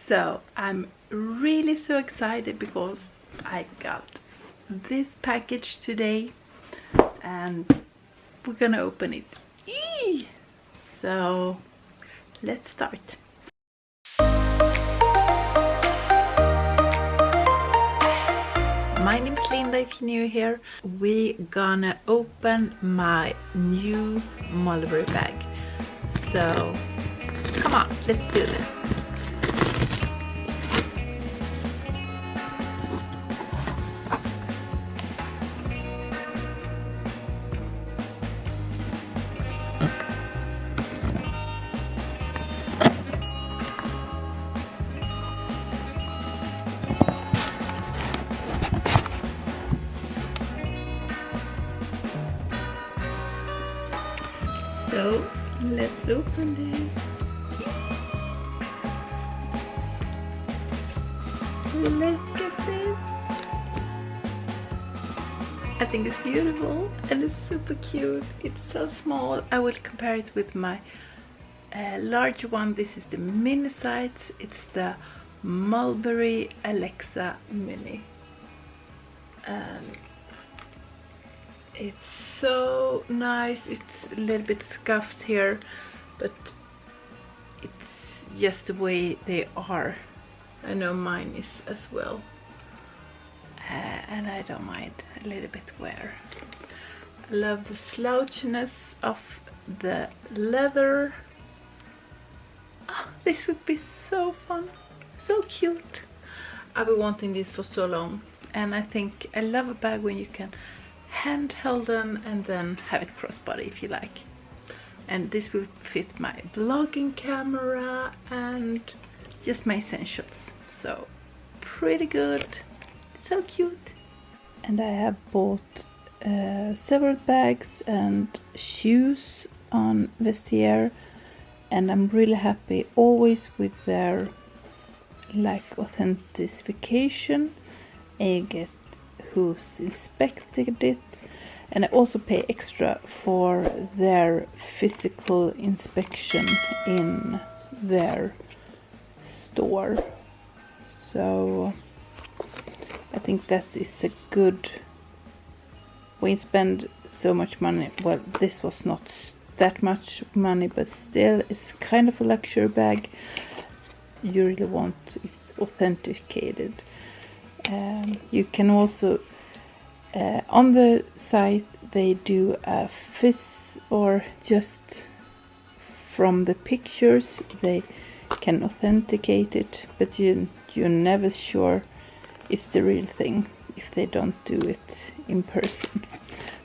So I'm really so excited because I got this package today and we're gonna open it. Eee! So let's start. My name's Linda, if you're new here. We're gonna open my new Mulberry bag. So come on, let's do this. So let's open this. Look at this. I think it's beautiful and it's super cute. It's so small. I will compare it with my large one. This is the mini size. It's the Mulberry Alexa Mini. And it's so nice. It's a little bit scuffed here, but it's just the way they are. I know mine is as well, and I don't mind a little bit wear. I love the slouchiness of the leather. Oh, this would be so fun, so cute. I've been wanting this for so long, and I think I love a bag when you can handheld them and then have it crossbody if you like. And this will fit my vlogging camera and just my essentials. So pretty good, so cute. And I have bought several bags and shoes on Vestiaire, and I'm really happy always with their like authentication. I get who's inspected it, and I also pay extra for their physical inspection in their store. So I think that is a good, when you spend so much money, well, this was not that much money, but still it's kind of a luxury bag. You really want it authenticated. You can also on the site they do a or just from the pictures they can authenticate it, but you're never sure it's the real thing if they don't do it in person.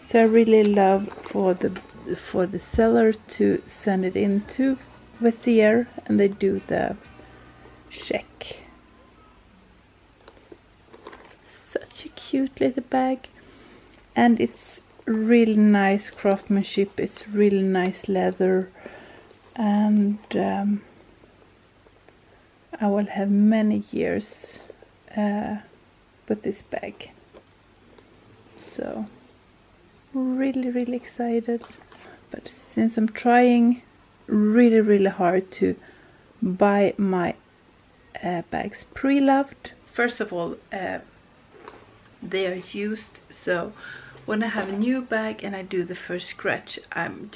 So I really love for the seller to send it into Vestiaire and they do the check. Such a cute little bag, and it's really nice craftsmanship. It's really nice leather, and I will have many years with this bag. So really excited. But since I'm trying really hard to buy my bags pre-loved, first of all, they are used, so when I have a new bag and I do the first scratch, I'm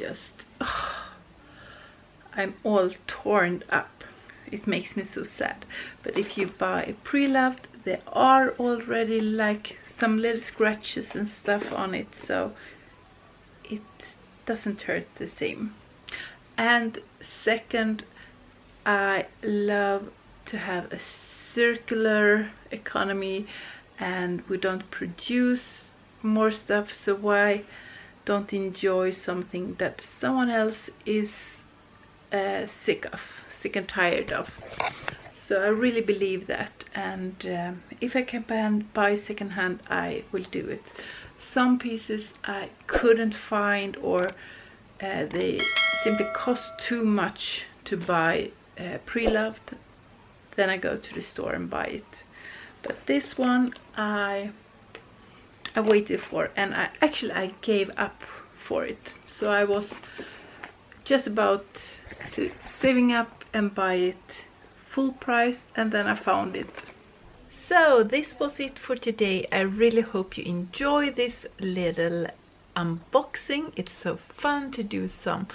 all torn up. It makes me so sad. But if you buy pre-loved, there are already like some little scratches and stuff on it, so it doesn't hurt the same. And second, I love to have a circular economy, and we don't produce more stuff, so why don't enjoy something that someone else is sick and tired of? So I really believe that, and if I can buy secondhand, I will do it. Some pieces I couldn't find, or they simply cost too much to buy pre-loved, then I go to the store and buy it. But this one I waited for, and I gave up for it. So I was just about to saving up and buy it full price, and then I found it. So this was it for today. I really hope you enjoy this little unboxing. It's so fun to do some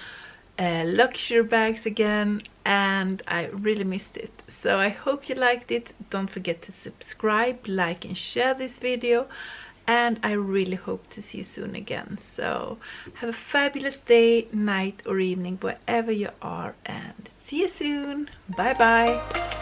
luxury bags again, and I really missed it. So I hope you liked it. Don't forget to subscribe, like and share this video, and I really hope to see you soon again. So have a fabulous day, night or evening wherever you are, and see you soon. Bye bye.